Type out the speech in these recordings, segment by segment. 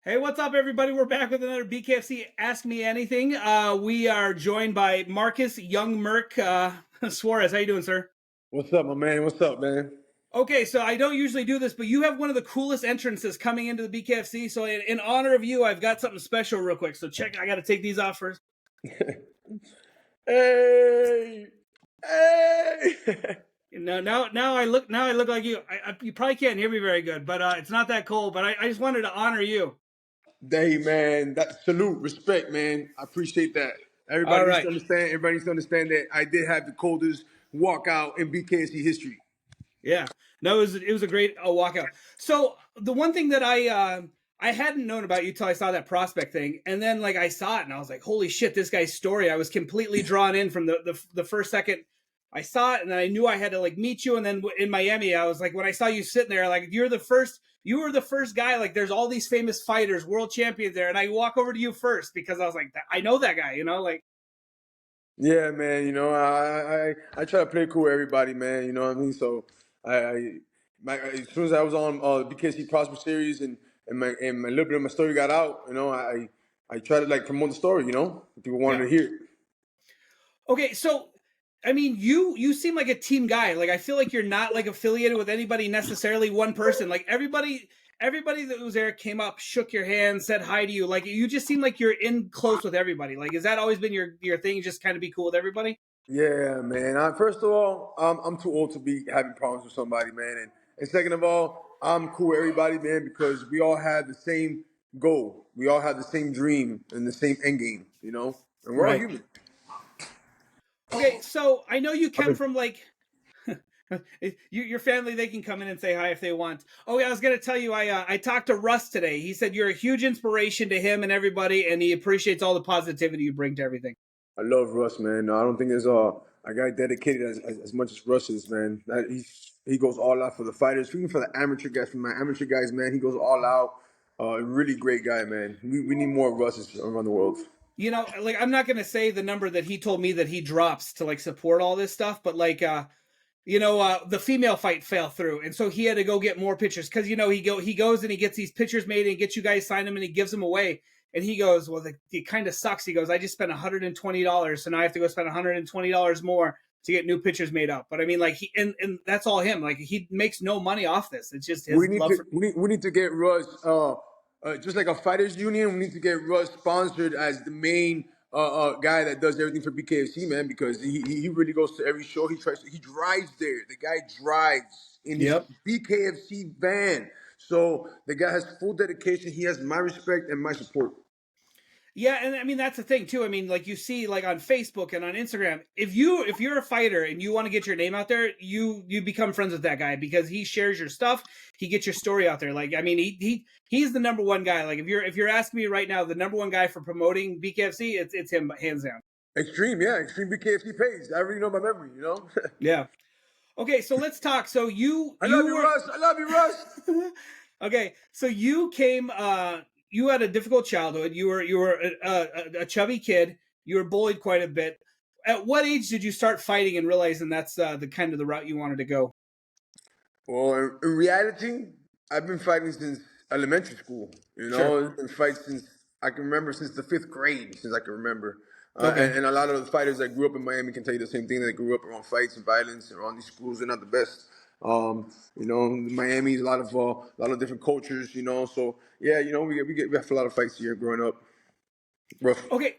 Hey, what's up, everybody? We're back with another BKFC Ask Me Anything. We are joined by Markus, young Murk, Suarez. How you doing, sir? What's up, my man? What's up, man? Okay, so I don't usually do this, but you have one of the coolest entrances coming into the BKFC. So in honor of you, I've got something special real quick. So check, I got to take these off first. Hey, hey. Now I look like you. You probably can't hear me very good, but it's not that cold. But I just wanted to honor you. Hey, man. That salute, respect, man. I appreciate that. All Everybody needs to right. understand. Everybody needs to understand that I did have the coldest walkout in BKC history. Yeah, no, it was a great walkout. So the one thing that I hadn't known about you till I saw that prospect thing, and then like I saw it and I was like, holy shit, this guy's story. I was completely drawn in from the first second I saw it, and then I knew I had to like meet you. And then in Miami, I was like, when I saw you sitting there, like you were the first guy. Like there's all these famous fighters, world champions there, and I walk over to you first because I was like, I know that guy, like. Yeah, man. I try to play cool with everybody, man. You know what I mean? So as soon as I was on the BKC Prosper series and a little bit of my story got out, I try to like promote the story. People wanted Yeah. to hear it. Okay, so I mean, you seem like a team guy. Like I feel like you're not like affiliated with anybody necessarily one person. Like everybody that was there came up, shook your hand, said hi to you. Like you just seem like you're in close with everybody. Like has that always been your thing? Just kind of be cool with everybody? Yeah, man. First of all, I'm too old to be having problems with somebody, man. And second of all, I'm cool with everybody, man, because we all have the same goal. We all have the same dream and the same end game, And we're all Right. human. Okay, so I know you I've come been, from like your family. They can come in and say hi if they want. Oh yeah, I was gonna tell you. I talked to Russ today. He said you're a huge inspiration to him and everybody, and he appreciates all the positivity you bring to everything. I love Russ, man. No, I don't think there's a guy dedicated as much as Russ is, man. He goes all out for the fighters, even for the amateur guys. For my amateur guys, man, he goes all out. Really great guy, man. We need more Russes around the world. Like I'm not gonna say the number that he told me that he drops to like support all this stuff, but like the female fight fell through, and so he had to go get more pictures because he goes and he gets these pictures made and gets you guys sign them and he gives them away, and he goes, well, it kind of sucks. He goes, I just spent $120, so now I have to go spend $120 more to get new pictures made up. But I mean, like and that's all him. Like he makes no money off this. It's just We his need love to for. we need to get Russ just like a fighters union. We need to get Russ sponsored as the main guy that does everything for BKFC, man, because he really goes to every show. He drives there. The guy drives in his Yep. BKFC van. So the guy has full dedication. He has my respect and my support. Yeah, and I mean that's the thing too. I mean, like you see, like on Facebook and on Instagram, if you're a fighter and you want to get your name out there, you become friends with that guy because he shares your stuff. He gets your story out there. Like I mean, he's the number one guy. Like if you're asking me right now, the number one guy for promoting BKFC, it's him hands down. Extreme, yeah, Extreme BKFC page. I already know my memory. Yeah. Okay, so let's talk. So you I love you you, were Russ. I love you, Russ. okay. So you came. You had a difficult childhood. You were a chubby kid. You were bullied quite a bit. At what age did you start fighting and realizing that's the kind of the route you wanted to go? Well, in reality, I've been fighting since elementary school. Sure. I've been fighting since I can remember, since the fifth grade, since I can remember. Okay. And a lot of the fighters that grew up in Miami can tell you the same thing. They grew up around fights and violence and around these schools. They're not the best. Miami is a lot of different cultures. So yeah, we have a lot of fights here growing up. Rough. Okay.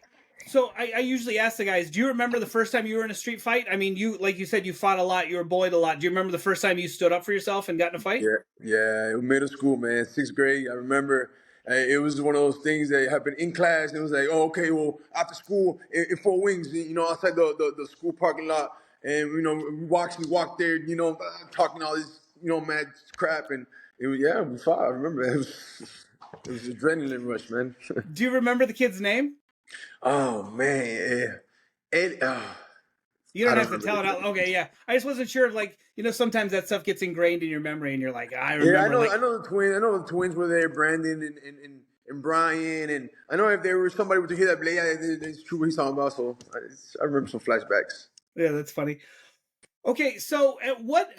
So I usually ask the guys, do you remember the first time you were in a street fight? I mean, like you said, you fought a lot. You were bullied a lot. Do you remember the first time you stood up for yourself and got in a fight? Yeah, yeah. Middle school, man, sixth grade. I remember it was one of those things that happened in class, and it was like, oh, okay, well, after school in Four Wings, outside the school parking lot, and we walked there, talking all this, mad crap, and it was yeah, we fought. I remember it was adrenaline rush, man. Do you remember the kid's name? Oh man, Ed. You I don't don't have to remember tell the it kid's out. name. Okay, yeah. I just wasn't sure if sometimes that stuff gets ingrained in your memory and you're like, I Yeah, I remember know. like I know the twins. I know the twins were there, Brandon and Brian, and I know if there was somebody to hear that play, yeah, it's true what he's talking about. So I remember some flashbacks. yeah, that's funny. Okay, so at what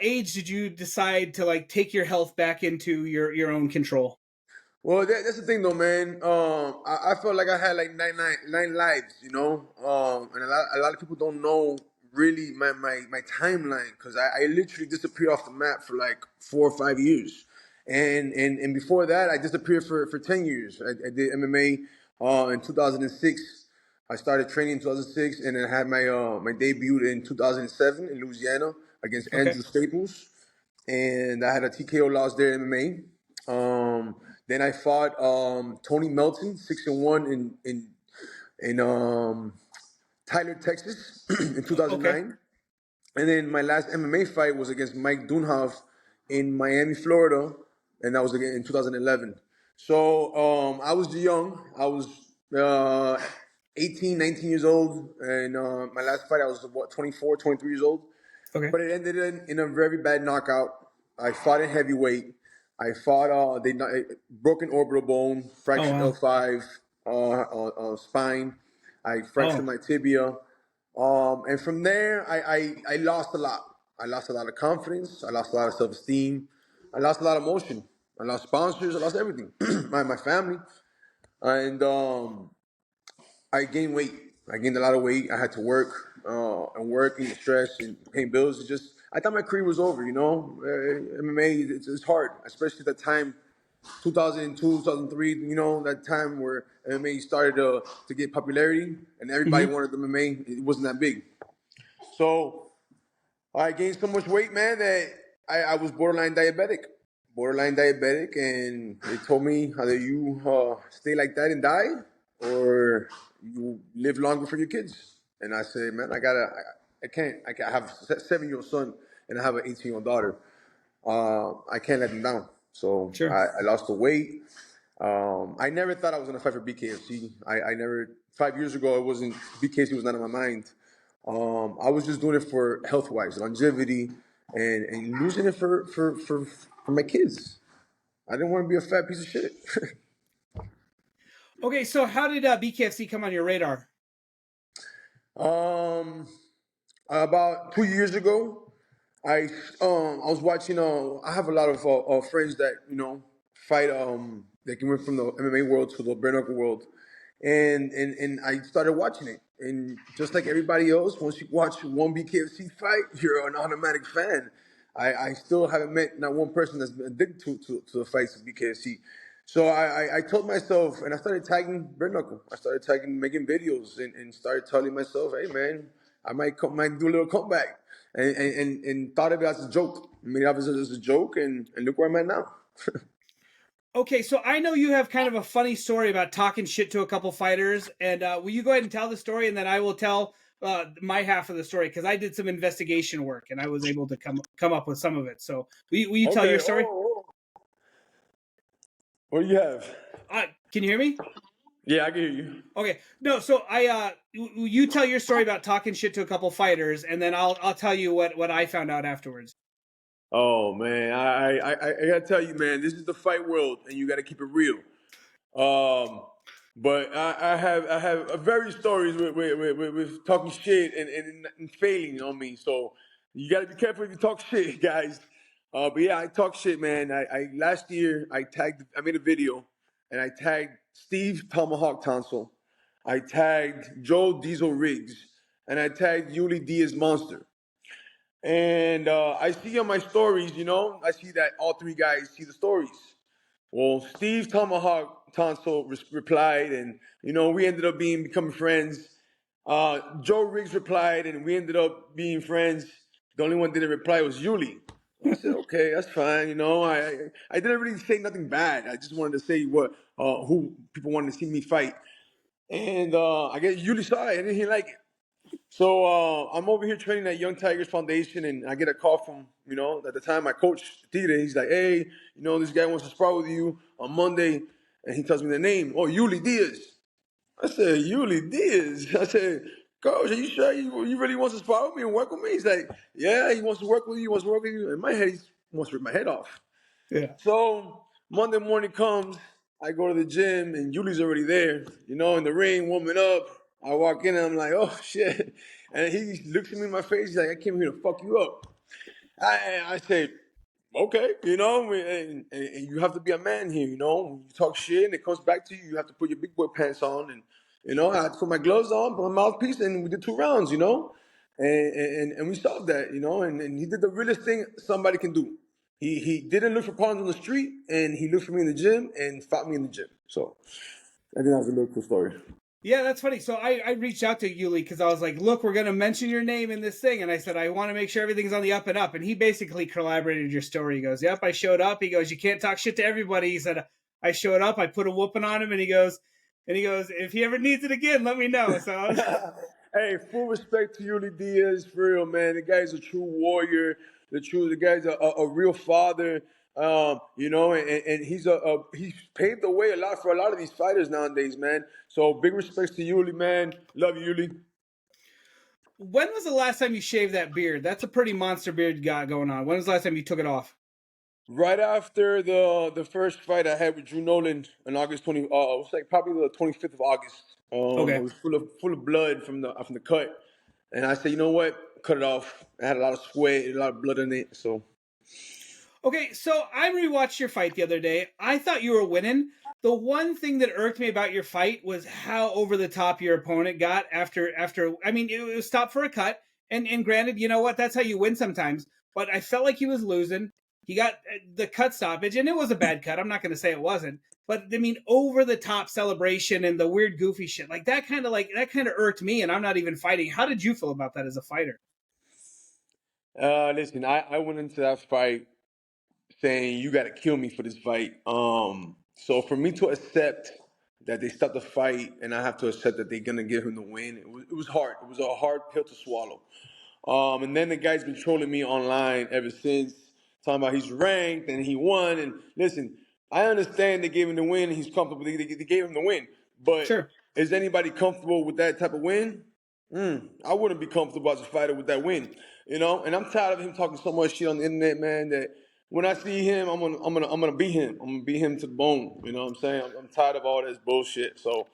age did you decide to like take your health back into your own control? Well, that's the thing, though, man. I felt like I had like nine lives, you know, and a lot of people don't know really my timeline because I literally disappeared off the map for like 4 or 5 years, and before that, I disappeared for 10 years. I did MMA in 2006. I started training in 2006, and then I had my debut in 2007 in Louisiana against Okay. Andrew Staples, and I had a TKO loss there in MMA. Then I fought Tony Melton, 6-1 in Tyler, Texas, in Okay. 2009. And then my last MMA fight was against Mike Dunhoff in Miami, Florida, and that was again in 2011. So I was young. I was uh, 18, 19 years old, and my last fight I was 24, 23 years old. Okay. But it ended in a very bad knockout. I fought in heavyweight. I fought broken orbital bone, Oh fractured wow. L5 spine. I fractured Oh. my tibia. And from there, I lost a lot. I lost a lot of confidence. I lost a lot of self esteem. I lost a lot of emotion. I lost sponsors. I lost everything. my family. And I gained weight. I gained a lot of weight. I had to work and work and stress and paying bills. It just I thought my career was over. You know, MMA it's hard, especially at that time, 2002, 2003. You know, that time where MMA started to get popularity and everybody Hmm. wanted MMA. It wasn't that big. So I gained so much weight, man, that I was borderline diabetic. Borderline diabetic, and they told me either you stay like that and die, or you live longer for your kids. And I said, man, I have a 7-year-old son and I have an 18-year-old daughter. I can't let them down. So Sure. I lost the weight. I never thought I was gonna fight for BKFC. I never 5 years ago it wasn't BKFC was not in my mind. I was just doing it for health wise, longevity, and losing it for my kids. I didn't want to be a fat piece of shit. Okay. So how did BKFC come on your radar? um, about 2 years ago, I I was watching. I have a lot of friends that fight. That went from the MMA world to the bare knuckle world, and I started watching it. And just like everybody else, once you watch one BKFC fight, you're an automatic fan. I still haven't met not one person that's been addicted to the fights of BKFC. So I told myself, and I started tagging bare knuckle. I started tagging, making videos, and started telling myself, hey man, might do a little comeback, and thought of it as a joke. I mean, obviously as a joke, and look where I'm at now. Okay, so I know you have kind of a funny story about talking shit to a couple fighters, and will you go ahead and tell the story, and then I will tell my half of the story because I did some investigation work and I was able to come up with some of it. So will you tell Okay. your story? What do you have? Can you hear me? Yeah, I can hear you. Okay, no. So you tell your story about talking shit to a couple fighters, and then I'll tell you what I found out afterwards. Oh man, I gotta tell you, man, this is the fight world, and you gotta keep it real. Um, but I have various stories with talking shit and failing on me. So you got to be careful if you talk shit, guys. But yeah, I talk shit, man. I last year I made a video and I tagged Steve Tomahawk Tonsil, I tagged Joe Diesel Riggs, and I tagged Yuli Diaz Monster. And I see on my stories, I see that all three guys see the stories. Well, Steve Tomahawk Tonsil replied, and we ended up becoming friends. Joe Riggs replied, and we ended up being friends. The only one that didn't reply was Yuli. I said, okay, that's fine. I didn't really say nothing bad. I just wanted to say who people wanted to see me fight, and I guess Yuli saw it and he didn't like it. So I'm over here training at Young Tigers Foundation, and I get a call from, at the time my coach, Tigre. He's like, hey, this guy wants to spar with you on Monday, and he tells me the name. Oh, Yuli Diaz. I said, Yuli Diaz. I said, Coach, are you sure you really wants to spar with me and work with me? He's like, yeah, he wants to work with you. He wants to work with you. In my head, he wants to rip my head off. Yeah. So Monday morning comes, I go to the gym and Yuli's already there, in the ring, warming up. I walk in and I'm like, oh shit. And he looks at me in my face, he's like, I came here to fuck you up. I say, okay, and you have to be a man here, When you talk shit and it comes back to you, you have to put your big boy pants on, and I had to put my gloves on, put my mouthpiece, and we did 2 rounds, and we solved that, and he did the realest thing somebody can do. He didn't look for problems on the street, and he looked for me in the gym and fought me in the gym. So I think that's a little cool story. Yeah, that's funny. So I reached out to Yuli because I was like, look, we're going to mention your name in this thing. And I said, I want to make sure everything's on the up and up. And he basically corroborated your story. He goes, yep, I showed up. He goes, you can't talk shit to everybody. He said, I showed up. I put a whooping on him. And he goes, if he ever needs it again, let me know. So I was, Hey, full respect to Yuli Diaz, for real, man. The guy's a true warrior. The guy's a real father. And he's paved the way a lot for a lot of these fighters nowadays, man. So big respects to Yuli, man. Love you, Yuli. when was the last time you shaved that beard? That's a pretty monster beard you got going on. When was the last time you took it off? Right after the first fight I had with Drew Nolan on August 20, it was like probably the 25th of August. I Okay. was full of blood from the cut, and I said, you know what, cut it off. I had a lot of sweat, a lot of blood in it, so. Okay, so I rewatched your fight the other day. I thought you were winning. The one thing that irked me about your fight was how over the top your opponent got after I mean it was stopped for a cut. And granted, you know what? That's how you win sometimes. But I felt like he was losing. He got the cut stoppage, and it was a bad cut. I'm not going to say it wasn't. But I mean, over the top celebration and the weird goofy shit that kind of irked me. And I'm not even fighting. How did you feel about that as a fighter? Listen, I went into that fight saying you got to kill me for this fight. So for me to accept that they stopped the fight and I have to accept that they're gonna give him the win, it was hard. It was a hard pill to swallow. And then the guy's been trolling me online ever since, talking about he's ranked and he won. And listen, I understand they gave him the win. And he's comfortable. They gave him the win. But Sure. is anybody comfortable with that type of win? I wouldn't be comfortable as a fighter with that win, And I'm tired of him talking so much shit on the internet, man. That when I see him, I'm gonna beat him. I'm gonna beat him to the bone. You know what I'm saying? I'm tired of all this bullshit. So,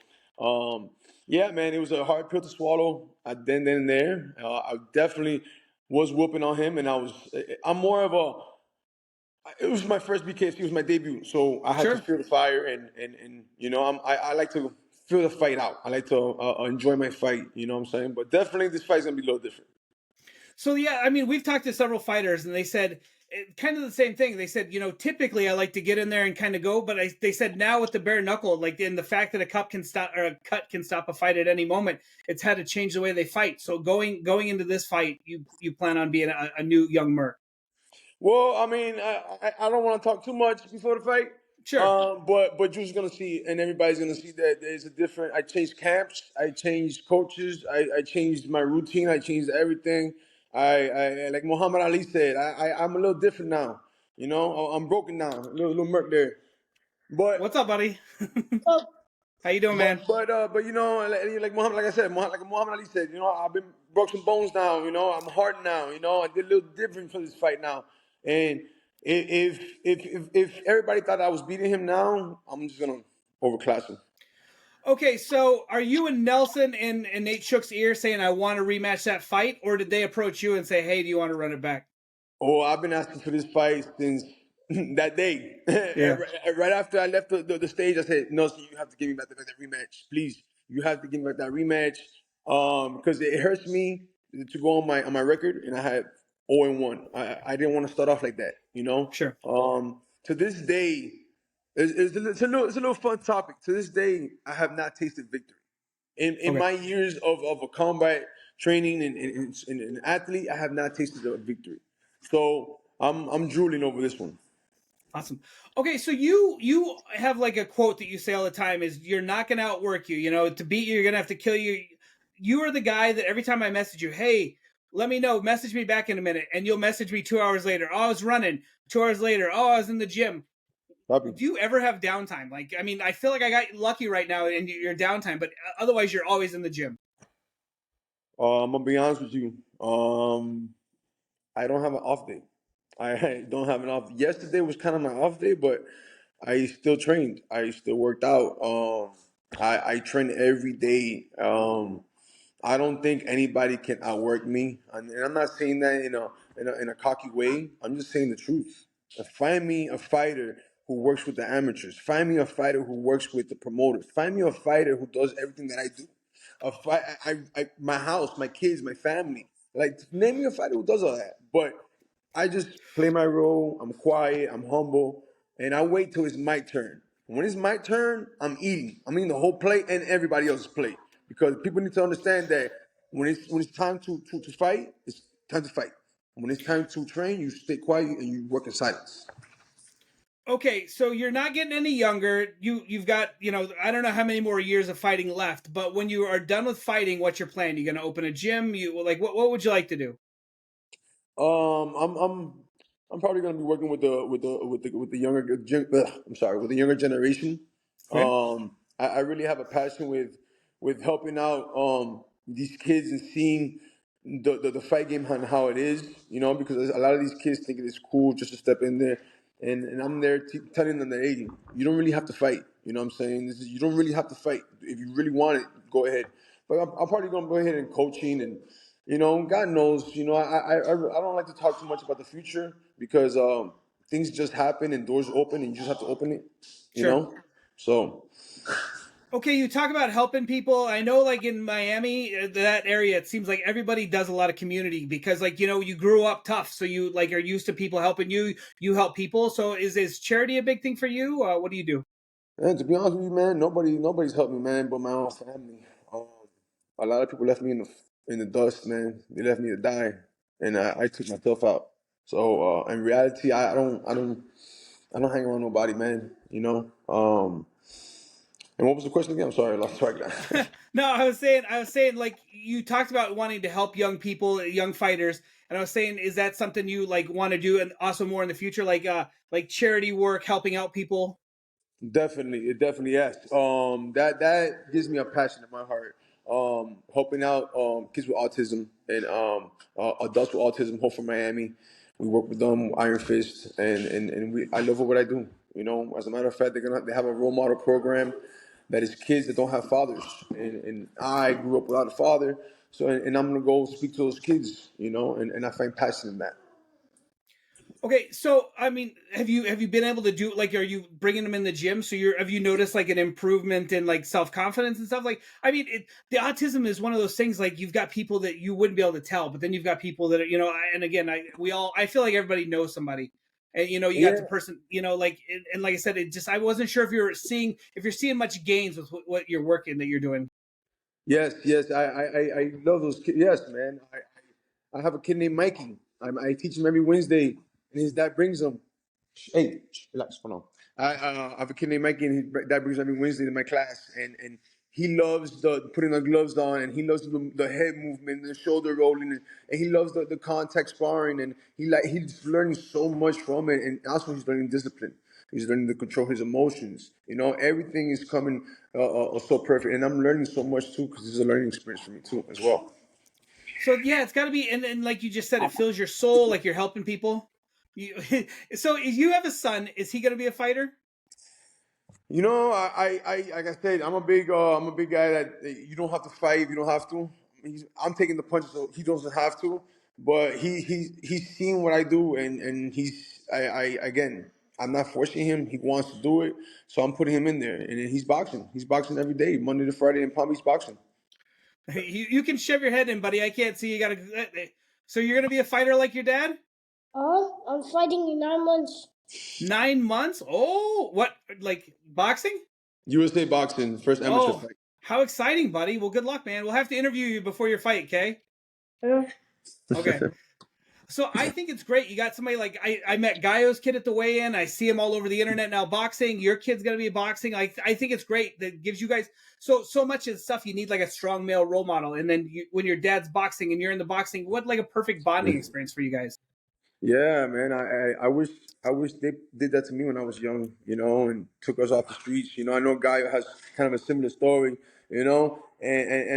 yeah, man, it was a hard pill to swallow. Then and there, I definitely was whooping on him, and I'm more of a. It was my first BKFC. It was my debut, so I had to Sure. feel the fire, and I like to feel the fight out. I like to enjoy my fight. You know what I'm saying? But definitely, this fight's gonna be a little different. So yeah, I mean, we've talked to several fighters, and they said kind of the same thing. They said, typically I like to get in there and kind of go, but they said now with the bare knuckle, like in the fact that a cup can stop or a cut can stop a fight at any moment, it's had to change the way they fight. So going into this fight, you plan on being a new young Murk. Well, I mean, I don't want to talk too much before the fight, Sure, but you're just gonna see, and everybody's gonna see that there's a different. I changed camps, I changed coaches, I changed my routine, I changed everything. I like Muhammad Ali said, I'm a little different now. I'm broken now, a little Murk there, but. what's up, buddy? How you doing, man? But like Muhammad, like I said, like Muhammad Ali said, I've been broke some bones now. I'm hardened now. I did a little different for this fight now. And if everybody thought I was beating him now, I'm just gonna overclass him. Okay, so are you and Nelson in Nate Shook's ear saying I want to rematch that fight, or did they approach you and say, hey, do you want to run it back? Oh, I've been asking for this fight since that day. Yeah, Right after I left the stage, I said, "No, you have to give me back that rematch, please. You have to give me back that rematch, because it hurts me to go on my record, and I had 0-1. I didn't want to start off like that, sure. To this day, it's a little fun topic. To this day, I have not tasted victory. In Okay. my years of a combat training and an athlete, I have not tasted a victory. So I'm drooling over this one. Awesome. Okay, so you have like a quote that you say all the time is you're not going to outwork you. To beat you, you're going to have to kill you. You are the guy that every time I message you, hey, let me know, message me back in a minute, and you'll message me 2 hours later. Oh, I was running. 2 hours later, oh, I was in the gym. Copy. Do you ever have downtime? Like, I mean, I feel like I got lucky right now in your downtime, but otherwise you're always in the gym. I'm gonna be honest with you. I don't have an off day. I don't have an off. Yesterday was kind of my off day, but I still trained. I still worked out. I train every day. I don't think anybody can outwork me, and I'm not saying that in a cocky way. I'm just saying the truth. Find me a fighter who works with the amateurs. Find me a fighter who works with the promoters. Find me a fighter who does everything that I do. My house, my kids, my family. Like, name me a fighter who does all that. But I just play my role. I'm quiet. I'm humble, and I wait till it's my turn. When it's my turn, I'm eating. I'm eating the whole plate and everybody else's plate because people need to understand that when it's time to fight, it's time to fight. When it's time to train, you stay quiet and you work in silence. Okay, so you're not getting any younger. You've got, I don't know how many more years of fighting left, but when you are done with fighting, what's your plan? You going to open a gym? You like what would you like to do? I'm probably gonna be working with the younger I'm sorry, with the younger generation. Okay. I really have a passion with helping out these kids and seeing the fight game and how it is, because a lot of these kids think it is cool just to step in there, and I'm there telling them that, hey, you don't really have to fight. You know what I'm saying? You don't really have to fight. If you really want it, go ahead. But I'm probably gonna go ahead and coaching and. God knows. I don't like to talk too much about the future because things just happen and doors open and you just have to open it. You Sure. know, so Okay, you talk about helping people. I know, like in Miami, that area, it seems like everybody does a lot of community because, like, you grew up tough, so you like are used to people helping you. You help people. So, is charity a big thing for you? What do you do? and to be honest with you, man, nobody's helped me, man, but my own family. Um, a lot of people left me in the dust, man. They left me to die, and I took myself out. So in reality, I don't hang around nobody, man. And what was the question again? I'm sorry, I lost track of that. No, I was saying, like you talked about wanting to help young people, young fighters, and I was saying, is that something you like want to do, and also more in the future, like charity work, helping out people? Definitely, it definitely yes. That gives me a passion in my heart. Helping out kids with autism and adults with autism. Hope for Miami. We work with them, Iron Fist, and I love what I do. As a matter of fact, they have a role model program that is kids that don't have fathers, and I grew up without a father, so and I'm gonna go speak to those kids, and I find passion in that. Okay, so I mean, have you been able to do like, are you bringing them in the gym? So have you noticed like an improvement in like self confidence and stuff? Like, I mean, the autism is one of those things. Like, you've got people that you wouldn't be able to tell, but then you've got people that are, and again, I feel like everybody knows somebody, and you got the Yeah. person, like, and like I said, I wasn't sure if you're seeing much gains with what you're working that you're doing. Yes, yes, I love those kids. Yes, man. I have a kid named Mikey. I teach him every Wednesday, and his dad brings him. Hey, relax, hold on. I have a kid named Mikey, and his dad brings him every Wednesday to my class, and he loves the putting the gloves on, and he loves the head movement, the shoulder rolling, and he loves the contact sparring, and he's learning so much from it, and also he's learning discipline. He's learning to control his emotions. Everything is coming so perfect, and I'm learning so much too because it's a learning experience for me too as well. So yeah, it's got to be, and like you just said, it fills your soul, like you're helping people. You, so if you have a son, is he going to be a fighter? Like I said, I'm a big guy that you don't have to fight if you don't have to. I'm taking the punches, so he doesn't have to. But he's seen what I do, and again, I'm not forcing him. He wants to do it, so I'm putting him in there, and he's boxing. He's boxing every day, Monday to Friday in Palm Beach boxing. You can shove your head in, buddy. I can't see. You got to. So you're going to be a fighter like your dad? I'm fighting in 9 months. 9 months? Oh, what? Like boxing? USA boxing, first amateur Oh, fight. how exciting, buddy. Well, good luck, man. We'll have to interview you before your fight, okay? Uh, Okay. So I think it's great. You got somebody like I met Gaio's kid at the weigh-in. I see him all over the internet now boxing. Your kid's gonna be boxing. I think it's great that gives you guys so much of the stuff you need, like a strong male role model. And then when your dad's boxing and you're in the boxing, what like a perfect bonding experience for you guys. Yeah, man. I wish they did that to me when I was young, and took us off the streets. I know Guy has kind of a similar story, and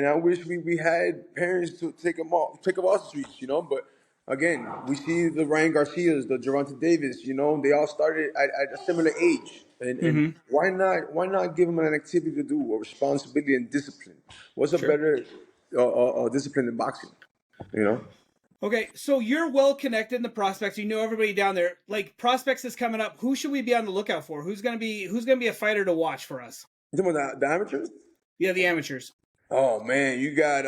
I wish we had parents to take him off the streets, But again, we see the Ryan Garcias, the Gervonta Davis, they all started at a similar age, and Mm-hmm. why not give them an activity to do, a responsibility and discipline? What's a Sure. better discipline than boxing, you know? Okay, so you're well connected in the prospects. You know everybody down there. Like prospects is coming up. Who should we be on the lookout for? Who's gonna be a fighter to watch for us? You talking about the amateurs? Yeah, the amateurs. Oh man, you got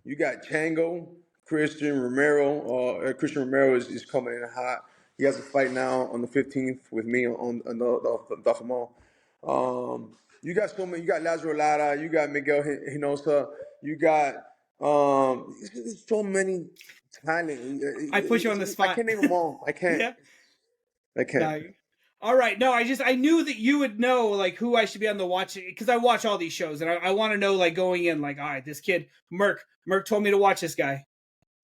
Chango, Christian Romero. Christian Romero is coming in hot. He has a fight now on the 15th with me on the Duffel Mall. You got so many. You got Lazaro Lara. You got Miguel Hinosa. You got there's so many talent. I put you on the I spot. can't name them all. I can't. Yeah. I can't. No. All right. No, I knew that you would know like who I should be on the watch because I watch all these shows and I want to know like going in like all right, this kid Murk told me to watch this guy.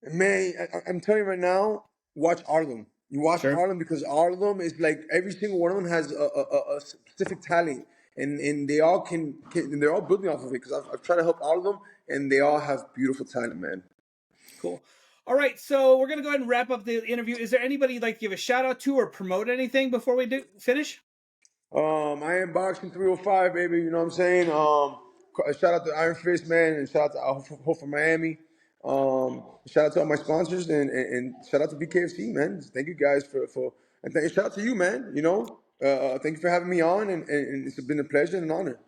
Man, I'm telling you right now, watch all of them. You watch Sure. all of them because all of them is like every single one of them has a specific talent, and they all and they're all building off of it. Because I've tried to help all of them, and they all have beautiful talent, man. Cool. All right, so we're gonna go ahead and wrap up the interview. Is there anybody you'd like to give a shout out to or promote anything before we do finish? I am boxing 305, baby. You know what I'm saying? Shout out to Iron Fist, man, and shout out to Hope for Miami. Shout out to all my sponsors and shout out to BKFC, man. Thank you guys for and shout out to you, man. You know, thank you for having me on, and it's been a pleasure and an honor.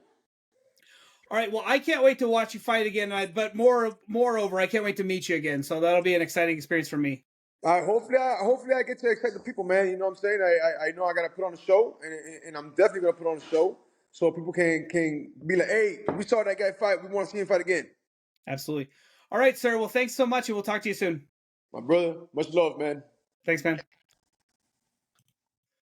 All right, well, I can't wait to watch you fight again. But moreover, I can't wait to meet you again. So that'll be an exciting experience for me. Hopefully I get to excite the people, man. You know what I'm saying? I know I gotta put on a show, and I'm definitely gonna put on a show so people can be like, hey, we saw that guy fight. We want to see him fight again. Absolutely. All right, sir. Well, thanks so much, and we'll talk to you soon. My brother, much love, man. Thanks, man.